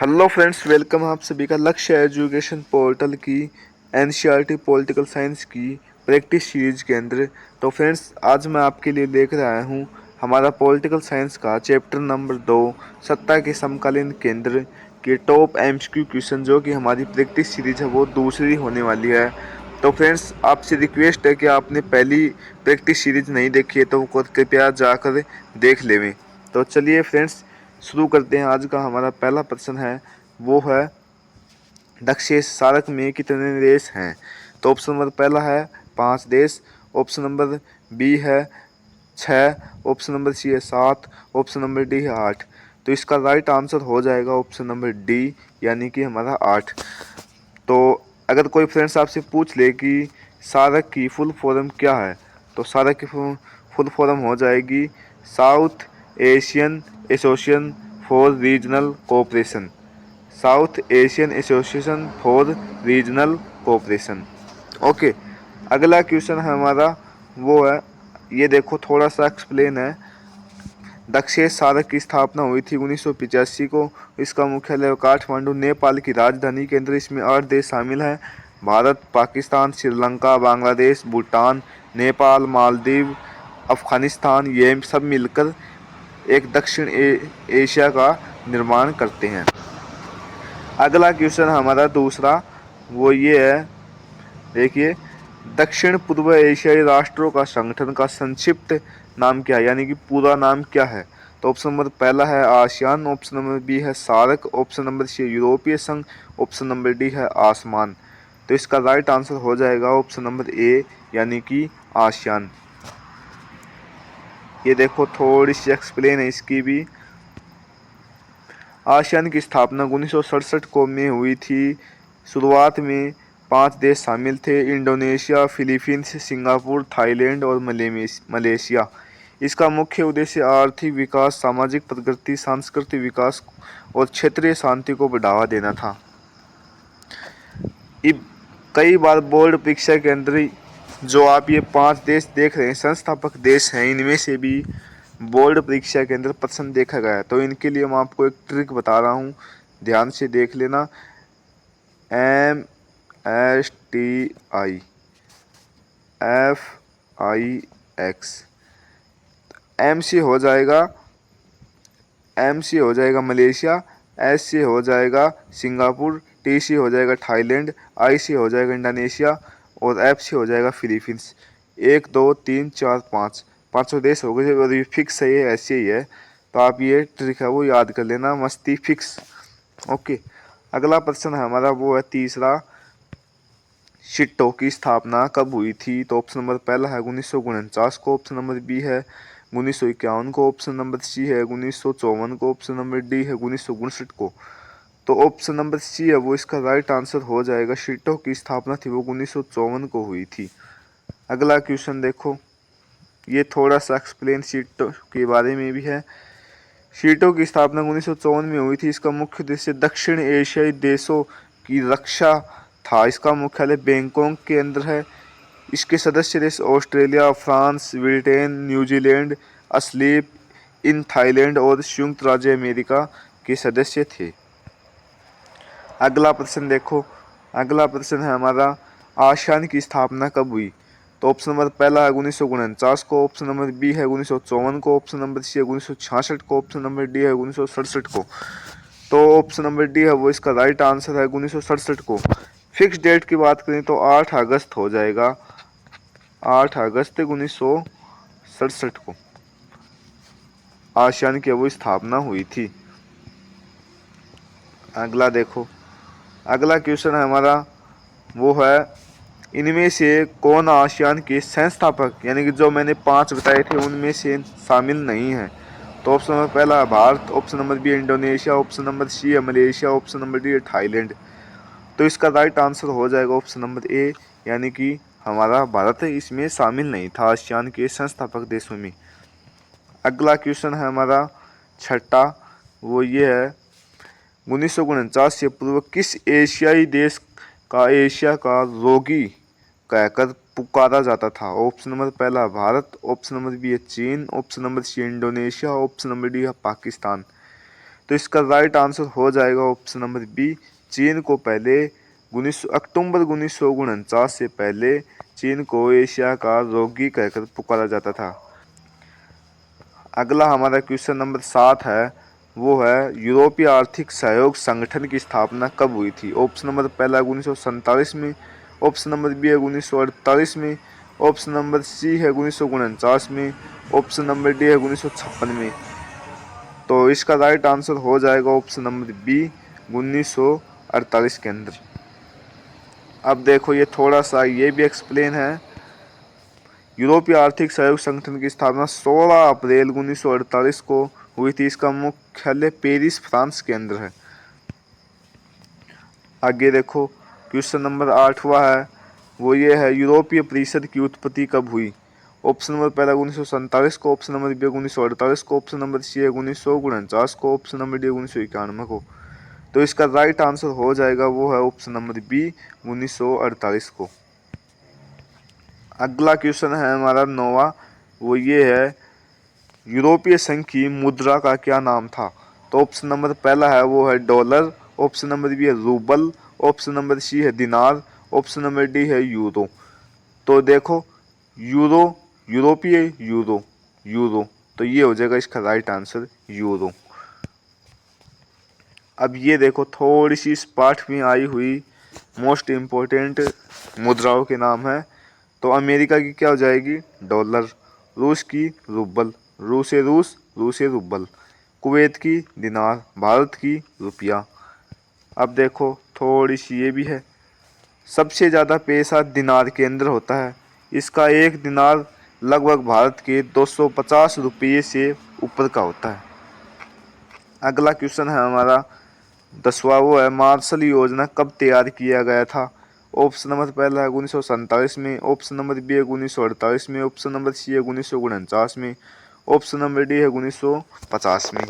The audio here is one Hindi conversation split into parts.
Hello friends, welcome. आप सभी का लक्ष्य एजुकेशन पोर्टल की एनसीईआरटी पॉलिटिकल साइंस की प्रैक्टिस सीरीज के अंदर। तो फ्रेंड्स, आज मैं आपके लिए लेकर आया हूँ हमारा पॉलिटिकल साइंस का चैप्टर नंबर 2 सत्ता के समकालीन केंद्र के टॉप एमसीक्यू क्वेश्चन, जो कि हमारी प्रैक्टिस सीरीज है वो दूसरी होने वाली है। तो फ्रेंड्स, आपसे रिक्वेस्ट है कि आपने पहली प्रैक्टिस सीरीज नहीं देखी है तो कृपया जाकर देख लेवें। तो चलिए फ्रेंड्स, शुरू करते हैं। आज का हमारा पहला प्रश्न है, वो है दक्षिण सार्क में कितने देश हैं। तो ऑप्शन नंबर पहला है 5 देश, ऑप्शन नंबर बी है 6, ऑप्शन नंबर सी है 7, ऑप्शन नंबर डी है 8। तो इसका राइट आंसर हो जाएगा ऑप्शन नंबर डी, यानी कि हमारा 8। तो अगर कोई फ्रेंड्स आपसे पूछ ले कि सार्क की फुल फॉर्म क्या है, तो सार्क की फुल फॉर्म हो जाएगी south Asian association for regional cooperation. South Asian association for regional cooperation. Okay, अगला क्वेश्चन है हमारा, वो है, ये देखो थोड़ा सा एक्सप्लेन है। दक्षिण सार्क की स्थापना हुई थी 1985 को। इसका मुख्यालय काठमांडू, नेपाल की राजधानी के अंदर। इसमें 8 देश शामिल हैं: भारत, पाकिस्तान, श्रीलंका, बांग्लादेश, भूटान, नेपाल, मालदीव, अफगानिस्तान। ये सब मिलकर एक दक्षिण एशिया का निर्माण करते हैं। अगला क्वेश्चन हमारा दूसरा, वो ये है, देखिए, दक्षिण पूर्व एशियाई राष्ट्रों का संगठन का संक्षिप्त नाम क्या है, यानी कि पूरा नाम क्या है। तो ऑप्शन नंबर पहला है आसियान, ऑप्शन नंबर बी है सार्क, ऑप्शन नंबर सी यूरोपीय संघ, ऑप्शन नंबर डी है आसमान। तो इसका राइट आंसर हो जाएगा ऑप्शन नंबर ए, यानी कि आसियान। ये देखो थोड़ी सी एक्सप्लेन है इसकी भी। आसियान की स्थापना 1967 को में हुई थी। शुरुआत में 5 देश शामिल थे: इंडोनेशिया, फिलीपींस, सिंगापुर, थाईलैंड और मलेशिया। इसका मुख्य उद्देश्य आर्थिक विकास, सामाजिक प्रगति, सांस्कृतिक विकास और क्षेत्रीय शांति को बढ़ावा देना था। कई बार बोर्ड परीक्षा के अंदर जो आप ये 5 देश देख रहे हैं संस्थापक देश हैं, इनमें से भी बोर्ड परीक्षा के अंदर प्रश्न देखा गया है। तो इनके लिए मैं आपको एक ट्रिक बता रहा हूँ, ध्यान से देख लेना। MSTI, FIX, एम से हो जाएगा मलेशिया, एस से हो जाएगा सिंगापुर, टी से हो जाएगा थाईलैंड, आई से हो जाएगा इंडोनेशिया और एफ से हो जाएगा फिलीपींस। 1 2 3 4 5, पाँचों देश हो गए और ये फिक्स है, ये ऐसे ही है। तो आप ये ट्रिक है वो याद कर लेना, मस्ती फिक्स। ओके, अगला प्रश्न है हमारा, वो है तीसरा, शिट्टो की स्थापना कब हुई थी। तो ऑप्शन नंबर पहला है 1949 को, ऑप्शन नंबर बी है 1951 को, ऑप्शन नंबर सी है 1954 को, ऑप्शन नंबर डी है 1959 को। तो ऑप्शन नंबर सी है वो इसका राइट आंसर हो जाएगा। शिट्टो की स्थापना थी वो 1954 को हुई थी। अगला क्वेश्चन देखो, ये थोड़ा सा एक्सप्लेन शिट्टो के बारे में भी है। शिट्टो की स्थापना 1954 में हुई थी। इसका मुख्य उद्देश्य दक्षिण एशियाई देशों की रक्षा था। इसका मुख्यालय बैंकॉक के अंदर है। इसके सदस्य देश Australia, France, Britain, New Zealand, asleep in Thailand और संयुक्त राज्य अमेरिका के सदस्य थे। अगला प्रश्न देखो, अगला प्रश्न है हमारा, आसियान की स्थापना कब हुई। तो ऑप्शन नंबर पहला है 1949 को, ऑप्शन नंबर बी है 1954 को, ऑप्शन नंबर सी है 1966 को, ऑप्शन नंबर डी है 1967 को। तो ऑप्शन नंबर डी है वो इसका राइट आंसर है 1967 को। फिक्स डेट की बात करें तो 8 अगस्त हो जाएगा, 8 अगस्त 1967 को आसियान की वो स्थापना हुई थी। अगला देखो, अगला क्वेश्चन है हमारा, वो है, इनमें से कौन आसियान के संस्थापक, यानी कि जो मैंने 5 बताए थे उनमें से शामिल नहीं है। तो ऑप्शन नंबर पहला है भारत, ऑप्शन नंबर बी है इंडोनेशिया, ऑप्शन नंबर सी है मलेशिया, ऑप्शन नंबर डी है थाईलैंड। तो इसका राइट आंसर हो जाएगा ऑप्शन नंबर ए, यानी कि हमारा भारत इसमें शामिल नहीं था आसियान के संस्थापक देशों में। अगला क्वेश्चन है हमारा छठा, वो ये है, 1949 से पूर्व किस एशियाई देश का एशिया का रोगी कहकर पुकारा जाता था। ऑप्शन नंबर पहला भारत, ऑप्शन नंबर बी है चीन, option number C Indonesia, option number D है पाकिस्तान। तो इसका राइट आंसर हो जाएगा ऑप्शन नंबर बी। चीन को पहले अक्टूबर 1949 से पहले चीन को एशिया का रोगी कहकर पुकारा जाता था। अगला हमारा क्वेश्चन नंबर 7 है, वो है यूरोपीय आर्थिक सहयोग संगठन की स्थापना कब हुई थी। ऑप्शन नंबर पहला 1947 में, ऑप्शन नंबर बी है 1948 में, ऑप्शन नंबर सी है 1949 में, ऑप्शन नंबर डी है 1956 में। तो इसका राइट आंसर हो जाएगा ऑप्शन नंबर बी 1948 के अंदर। अब देखो ये थोड़ा सा ये भी एक्सप्लेन है। यूरोपीय आर्थिक सहयोग संगठन की स्थापना 16 अप्रैल 1948 को हुई थी। इसका मुख्यालय पेरिस फ्रांस के अंदर है। आगे देखो क्वेश्चन नंबर 8वां है, वो ये है यूरोपीय परिषद की उत्पत्ति कब हुई। ऑप्शन नंबर पहला 1947 को, ऑप्शन नंबर बी 1948 को, ऑप्शन नंबर सी है 1949 को, ऑप्शन नंबर डी 1991 को। तो इसका राइट आंसर हो जाएगा वो है ऑप्शन नंबर बी 1948 को। अगला क्वेश्चन है हमारा 9वां, वो ये है यूरोपीय संघ की मुद्रा का क्या नाम था। तो ऑप्शन नंबर पहला है वो है डॉलर, ऑप्शन नंबर बी है रूबल, ऑप्शन नंबर सी है दिनार, ऑप्शन नंबर डी है यूरो। तो देखो यूरो, यूरोपीय यूरो, यूरो, तो ये हो जाएगा इसका राइट आंसर यूरो। अब ये देखो थोड़ी सी इस पाठ में आई हुई मोस्ट इम्पोर्टेंट मुद्राओं के नाम है। तो अमेरिका की क्या हो जाएगी डॉलर, रूस की रूबल, रूस से रूबल, कुवैत की दिनार, भारत की रुपया। अब देखो थोड़ी सी ये भी है, सबसे ज़्यादा पैसा दिनार के अंदर होता है। इसका एक दिनार लगभग भारत के 250 रुपये से ऊपर का होता है। अगला क्वेश्चन है हमारा 10वां, वो है मार्शल योजना कब तैयार किया गया था। ऑप्शन नंबर पहला है 1947 में, ऑप्शन नंबर बी है 1948 में, ऑप्शन नंबर सी है 1949 में, ऑप्शन नंबर डी है 1950 में।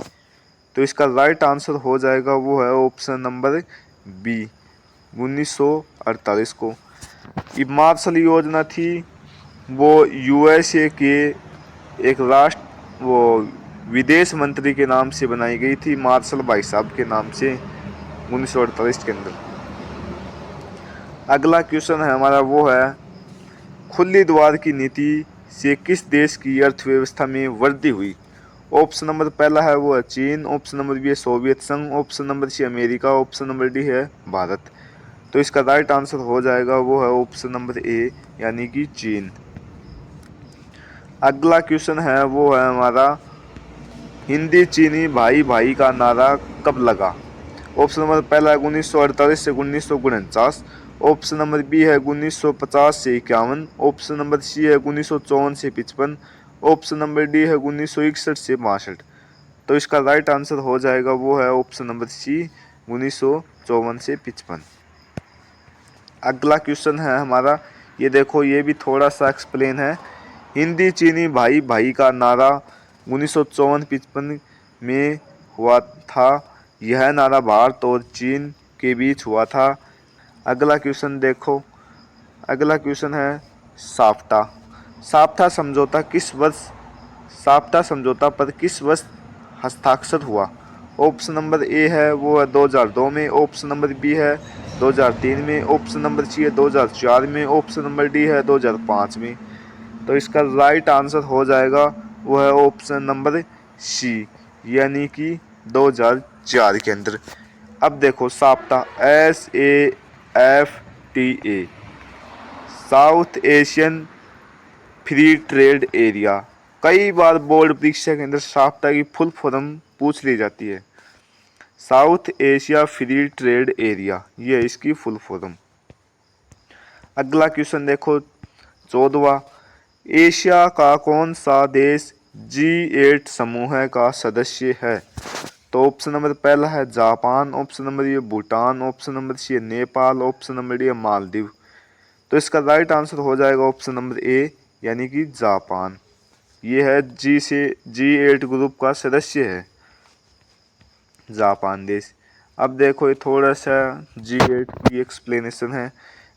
तो इसका राइट आंसर हो जाएगा वो है ऑप्शन नंबर बी 1948 को। ये मार्शल योजना थी वो यूएसए के एक राष्ट्र वो विदेश मंत्री के नाम से बनाई गई थी, मार्शल भाई साहब के नाम से 1948 के अंदर। अगला क्वेश्चन है हमारा वो है खुली द्वार की नीति से किस देश की अर्थव्यवस्था में वृद्धि हुई। ऑप्शन नंबर पहला है वो है चीन, ऑप्शन नंबर बी है सोवियत संघ, option number C America, option number D है भारत। तो इसका राइट आंसर हो जाएगा वो है ऑप्शन नंबर ए यानी कि चीन। अगला क्वेश्चन है वो है हमारा हिंदी चीनी भाई भाई का नारा कब लगा। ऑप्शन नंबर पहला है 1948 से 1949, ऑप्शन नंबर बी है 1950 से 51, ऑप्शन नंबर सी है 1954 से 55, ऑप्शन नंबर डी है 1961 से 62। तो इसका राइट आंसर हो जाएगा वो है ऑप्शन नंबर सी 1954 से 55। अगला क्वेश्चन है हमारा, ये देखो ये भी थोड़ा सा एक्सप्लेन है। हिंदी चीनी भाई भाई का नारा 1954-55 में हुआ था। यह नारा भारत और चीन के बीच हुआ था। अगला क्वेश्चन देखो, अगला क्वेश्चन है साफ्टा। साफ्टा समझौता किस वर्ष, साफ्टा समझौता पर किस वर्ष हस्ताक्षर हुआ। ऑप्शन नंबर ए है वो है 2002 में, ऑप्शन नंबर बी है 2003 में, ऑप्शन नंबर सी है 2004 में, ऑप्शन नंबर डी है 2005 में। तो इसका राइट आंसर हो जाएगा वो है ऑप्शन नंबर सी यानी कि 2004 के अंदर। अब देखो SAFTA SAFTA south Asian free trade area. कई बार बोर्ड परीक्षा के अंदर साफ्टा की फुल फॉर्म पूछ ली जाती है। South Asia free trade area ये है इसकी फुल फॉर्म। अगला क्वेश्चन देखो 14वां, एशिया का कौन सा देश G8 समूह का सदस्य है। तो ऑप्शन नंबर पहला है जापान, ऑप्शन नंबर ये भूटान, ऑप्शन नंबर सी है नेपाल, ऑप्शन नंबर डी है मालदीव। तो इसका राइट आंसर हो जाएगा ऑप्शन नंबर ए यानी कि जापान। ये है G8 ग्रुप का सदस्य है जापान देश। अब देखो ये थोड़ा सा G8 की एक्सप्लेनेशन है।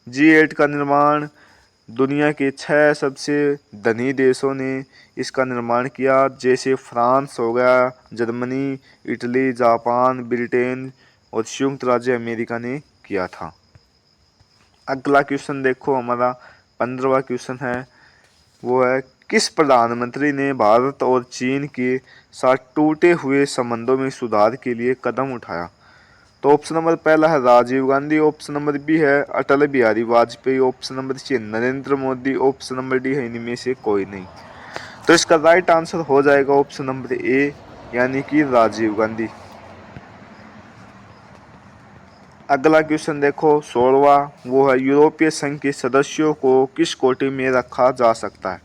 G8 का निर्माण दुनिया के 6 सबसे धनी देशों ने इसका निर्माण किया, जैसे फ्रांस हो गया, जर्मनी, इटली, जापान, ब्रिटेन और संयुक्त राज्य अमेरिका ने किया था। अगला क्वेश्चन देखो, हमारा 15वां क्वेश्चन है, वो है किस प्रधानमंत्री ने भारत और चीन के साथ टूटे हुए संबंधों में सुधार के लिए कदम उठाया? तो ऑप्शन नंबर पहला है Rajiv Gandhi, option number B है Atal Bihari Vajpayee, option number C है Narendra Modi, option number D है इनमें से कोई नहीं। तो इसका राइट आंसर हो जाएगा ऑप्शन नंबर ए, यानी कि राजीव गांधी। अगला क्वेश्चन देखो 16वां, वो है यूरोपीय संघ के सदस्यों को किस कोटि में रखा जा सकता है?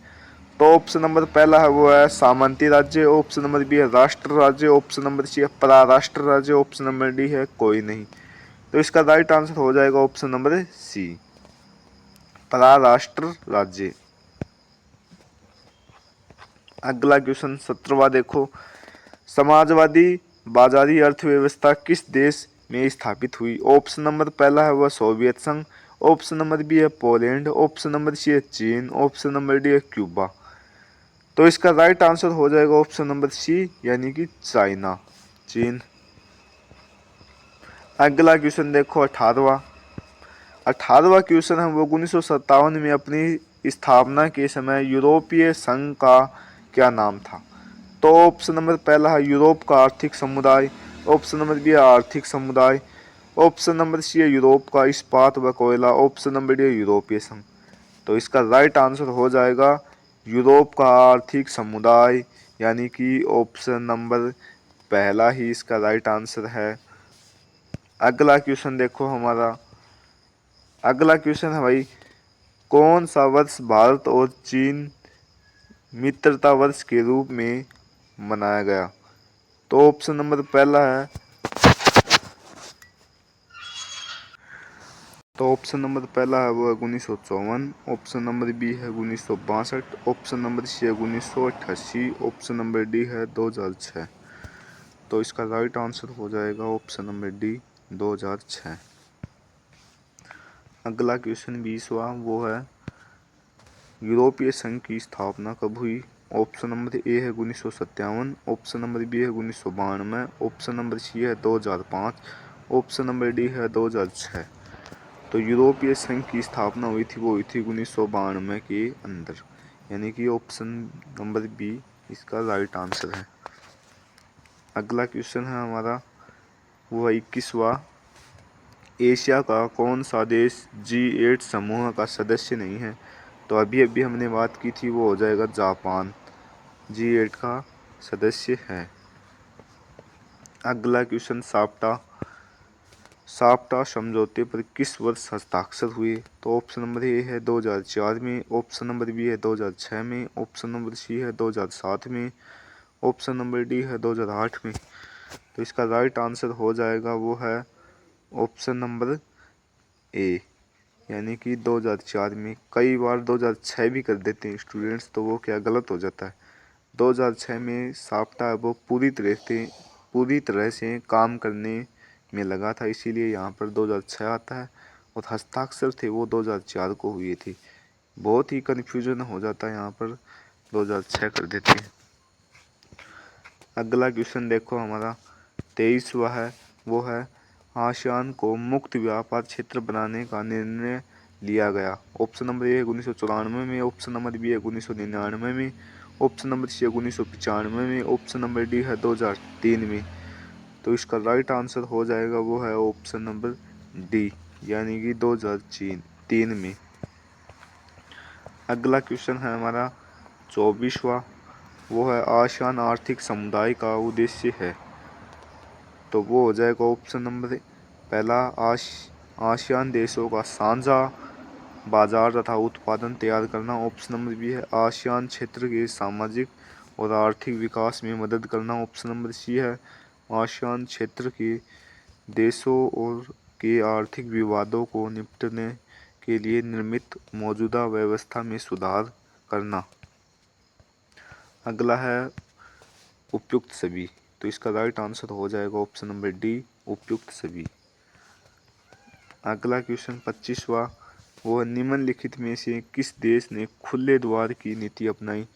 तो ऑप्शन नंबर पहला है वो है सामंती राज्य, ऑप्शन नंबर बी है राष्ट्र राज्य, ऑप्शन नंबर सी है पराराष्ट्र राज्य, ऑप्शन नंबर डी है कोई नहीं। तो इसका राइट आंसर हो जाएगा ऑप्शन नंबर सी, पराराष्ट्र राज्य। अगला क्वेश्चन 17वां देखो, समाजवादी बाजारी अर्थव्यवस्था किस देश में स्थापित हुई? ऑप्शन नंबर पहला है वह सोवियत संघ, ऑप्शन नंबर बी है पोलैंड, ऑप्शन नंबर सी है चीन, ऑप्शन नंबर डी है क्यूबा। तो इसका राइट आंसर हो जाएगा ऑप्शन नंबर सी, यानी कि चाइना, चीन। अगला क्वेश्चन देखो 18वां। 18वां क्वेश्चन है वो 1957 में अपनी स्थापना के समय यूरोपीय संघ का क्या नाम था? तो ऑप्शन नंबर पहला है यूरोप का आर्थिक समुदाय, ऑप्शन नंबर बी है आर्थिक समुदाय, ऑप्शन नंबर सी है यूरोप का इस्पात व कोयला, ऑप्शन नंबर डी है यूरोपीय संघ। तो इसका राइट आंसर हो जाएगा यूरोप का आर्थिक समुदाय, यानी कि ऑप्शन नंबर पहला ही इसका राइट आंसर है। अगला क्वेश्चन देखो हमारा, अगला क्वेश्चन है भाई, कौन सा वर्ष भारत और चीन मित्रता वर्ष के रूप में मनाया गया? तो ऑप्शन नंबर पहला है, तो ऑप्शन नंबर पहला है वो है 1954, ऑप्शन नंबर बी है 1962, ऑप्शन नंबर सी है 1988, ऑप्शन नंबर डी है 2006। तो इसका राइट आंसर हो जाएगा ऑप्शन नंबर डी, 2006। अगला क्वेश्चन 20वां, वो है यूरोपीय संघ की स्थापना कब हुई? ऑप्शन नंबर ए है 1957, ऑप्शन नंबर बी है 1992, ऑप्शन नंबर सी है 2005, ऑप्शन नंबर डी है 2006। तो यूरोपीय संघ की स्थापना हुई थी, वो हुई थी 1992 के अंदर, यानी कि ऑप्शन नंबर बी इसका राइट आंसर है। अगला क्वेश्चन है हमारा वो है 21वां, एशिया का कौन सा देश G8 समूह का सदस्य नहीं है? तो अभी अभी हमने बात की थी, वो हो जाएगा जापान, G8 का सदस्य है। अगला क्वेश्चन साप्टा, साप्टा समझौते पर किस वर्ष हस्ताक्षर हुए? तो ऑप्शन नंबर ए है 2004 में, ऑप्शन नंबर बी है 2006 में, ऑप्शन नंबर सी है 2007 में, ऑप्शन नंबर डी है 2008 में। तो इसका राइट आंसर हो जाएगा वो है ऑप्शन नंबर ए, यानी कि 2004 में। कई बार 2006 भी कर देते हैं स्टूडेंट्स, तो वो क्या गलत हो जाता है। 2006 में साप्टा वो पूरी तरह से काम करने में लगा था, इसीलिए यहाँ पर 2006 आता है, और हस्ताक्षर थे वो 2004 को हुए थे। बहुत ही कन्फ्यूजन हो जाता है यहाँ पर, 2006 कर देते हैं। अगला क्वेश्चन देखो हमारा 23वां है, वो है आसियान को मुक्त व्यापार क्षेत्र बनाने का निर्णय लिया गया। ऑप्शन नंबर ए है 1994 में, ऑप्शन नंबर बी है 1999 में, ऑप्शन नंबर सी है 1995 में, ऑप्शन नंबर डी है 2003 में। तो इसका राइट आंसर हो जाएगा वो है ऑप्शन नंबर डी, यानी कि 2003 में। अगला क्वेश्चन है हमारा 24वां, वो है आसियान आर्थिक समुदाय का उद्देश्य है। तो वो हो जाएगा ऑप्शन नंबर पहला, आसियान देशों का साझा बाजार तथा उत्पादन तैयार करना, ऑप्शन नंबर बी है आसियान क्षेत्र के सामाजिक और आर्थिक विकास में मदद करना, ऑप्शन नंबर सी है आसियान क्षेत्र के देशों और के आर्थिक विवादों को निपटने के लिए निर्मित मौजूदा व्यवस्था में सुधार करना। अगला है उपयुक्त सभी, तो इसका राइट आंसर हो जाएगा ऑप्शन नंबर डी, उपयुक्त सभी। अगला क्वेश्चन 25वां, वो निम्नलिखित में से किस देश ने खुले द्वार की नीति अपनाई?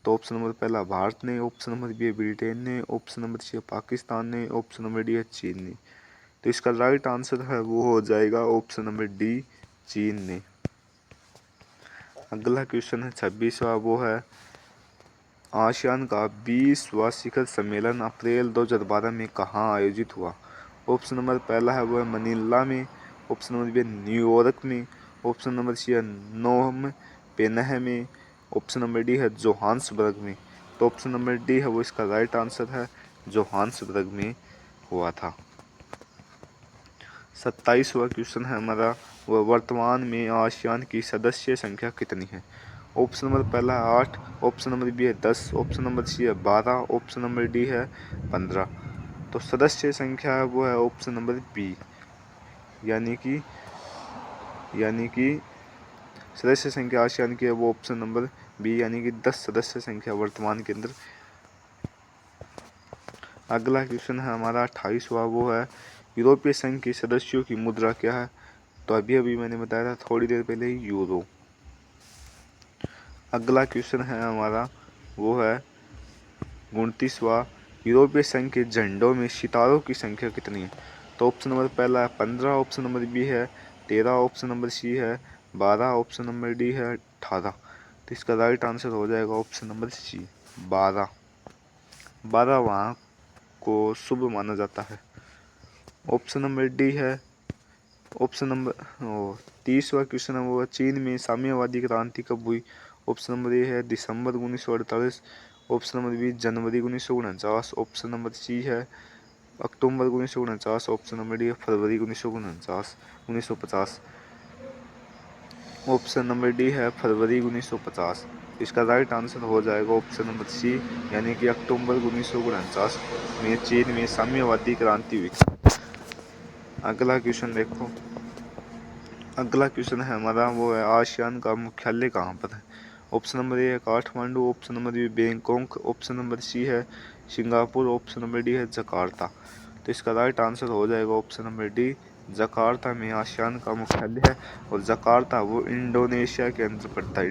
तो ऑप्शन नंबर पहला भारत ने, ऑप्शन नंबर बी ब्रिटेन ने, ऑप्शन नंबर सी पाकिस्तान ने, ऑप्शन नंबर डी है चीन ने। तो इसका राइट आंसर है वो हो जाएगा ऑप्शन नंबर डी, चीन ने। अगला क्वेश्चन है 26वां, वो है आसियान का 20वां शिखर सम्मेलन अप्रैल 2012 में कहाँ आयोजित हुआ? ऑप्शन नंबर पहला है वो है मनीला में, ऑप्शन नंबर बी न्यूयॉर्क में, ऑप्शन नंबर सी है नोम पेनह में, ऑप्शन नंबर डी है जोहान्सबर्ग में। तो ऑप्शन नंबर डी है वो इसका राइट आंसर है, जोहान्सबर्ग में हुआ था। 27वां क्वेश्चन है हमारा, वह वर्तमान में आसियान की सदस्य संख्या कितनी है? ऑप्शन नंबर पहला है 8, ऑप्शन नंबर बी है 10, ऑप्शन नंबर सी है 12, ऑप्शन नंबर डी है 15। तो सदस्य संख्या है वो है ऑप्शन नंबर बी, यानी कि सदस्य संख्या आसियान की है वो ऑप्शन नंबर बी, यानी कि 10 सदस्य संख्या वर्तमान के अंदर। अगला क्वेश्चन है हमारा 28वां, वो है यूरोपीय संघ के सदस्यों की मुद्रा क्या है? तो अभी मैंने बताया था थोड़ी देर पहले ही, यूरो। अगला क्वेश्चन है हमारा, वो है 29वां, यूरोपीय संघ के झंडों में सितारों की संख्या कितनी है? तो ऑप्शन नंबर पहला है 15, ऑप्शन नंबर बी है 13, ऑप्शन नंबर सी है 12, ऑप्शन नंबर डी है 18। तो इसका राइट आंसर हो जाएगा ऑप्शन नंबर सी, 12। 12 वहाँ को शुभ माना जाता है। ऑप्शन नंबर डी है, ऑप्शन नंबर 30वां क्वेश्चन है वो चीन में साम्यवादी क्रांति कब हुई? ऑप्शन नंबर ए है दिसंबर 1948, ऑप्शन नंबर बी जनवरी 1949, ऑप्शन नंबर सी है अक्टूबर 1949, ऑप्शन नंबर डी है फरवरी 1950। ऑप्शन नंबर डी है फरवरी 1950। इसका राइट आंसर हो जाएगा ऑप्शन नंबर सी, यानी कि अक्टूबर 1949 में चीन में साम्यवादी क्रांति हुई। अगला क्वेश्चन देखो, अगला क्वेश्चन है हमारा, वो है आसियान का मुख्यालय कहाँ पर है? ऑप्शन नंबर ए है Kathmandu, option number B Bangkok, option number C है सिंगापुर, ऑप्शन नंबर डी है जकार्ता। तो इसका राइट आंसर हो जाएगा ऑप्शन नंबर डी, जकार्ता में आसियान का मुख्यालय है। और जकार्ता वो इंडोनेशिया के अंदर पड़ता है,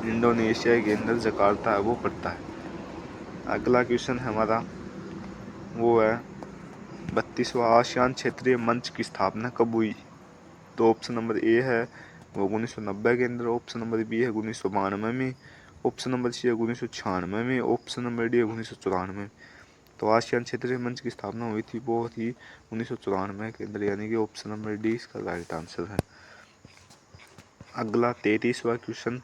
इंडोनेशिया के अंदर जकार्ता है वो पड़ता है। अगला क्वेश्चन है हमारा, वो है 32वां, आसियान क्षेत्रीय मंच की स्थापना कब हुई? तो ऑप्शन नंबर ए है वो 1990 के अंदर, ऑप्शन नंबर बी है 1992 में, ऑप्शन नंबर सी है 1996 में, ऑप्शन नंबर डी है 1994 में। तो आसियान क्षेत्रीय मंच की स्थापना हुई थी वो थी 1994 के अंदर, यानी कि ऑप्शन नंबर डी इसका राइट आंसर है। अगला 33वां क्वेश्चन,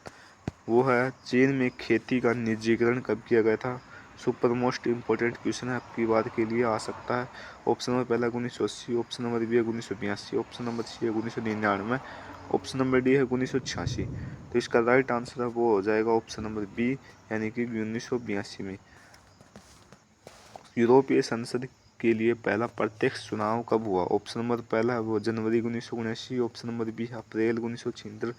वो है चीन में खेती का निजीकरण कब किया गया था? सुपर मोस्ट इम्पोर्टेंट क्वेश्चन है, आपकी बात के लिए आ सकता है। ऑप्शन नंबर पहला 1980, ऑप्शन नंबर बी है 1982, ऑप्शन नंबर सी है 1999, ऑप्शन नंबर डी है 1986। तो इसका राइट आंसर है वो हो जाएगा ऑप्शन नंबर बी, यानी कि 1982 में। यूरोपीय संसद के लिए पहला प्रत्यक्ष चुनाव कब हुआ? ऑप्शन नंबर पहला है वो जनवरी 1979, ऑप्शन नंबर बी है अप्रैल 1976,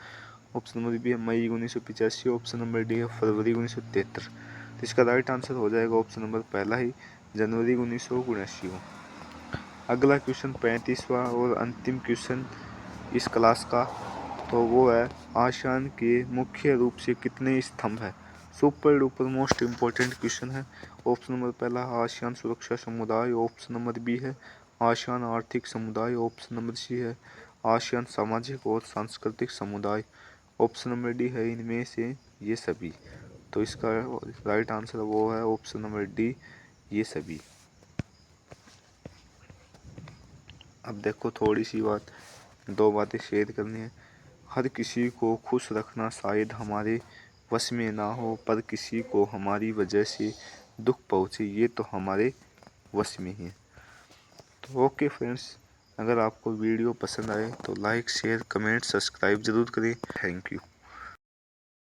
ऑप्शन नंबर बी है मई 1985, ऑप्शन नंबर डी है फरवरी 1973। तो इसका राइट आंसर हो जाएगा ऑप्शन नंबर पहला ही, जनवरी 1979। अगला क्वेश्चन 35वां और अंतिम क्वेश्चन इस क्लास का, तो वो है आसियान के मुख्य रूप से कितने स्तंभ है? Super duper most important question है। ऑप्शन नंबर पहला आसियान सुरक्षा समुदाय, ऑप्शन नंबर बी है आसियान आर्थिक समुदाय, ऑप्शन नंबर सी है आसियान सामाजिक और सांस्कृतिक समुदाय, ऑप्शन नंबर डी है इनमें से ये सभी। तो इसका राइट आंसर वो है ऑप्शन नंबर डी, ये सभी। अब देखो थोड़ी सी बात, दो बातें शेयर करनी है। हर किसी को खुश रखना शायद हमारे वश में ना हो, पर किसी को हमारी वजह से दुख पहुँचे ये तो हमारे वश में ही है। तो ओके फ्रेंड्स, अगर आपको वीडियो पसंद आए तो लाइक शेयर कमेंट सब्सक्राइब ज़रूर करें। Thank you.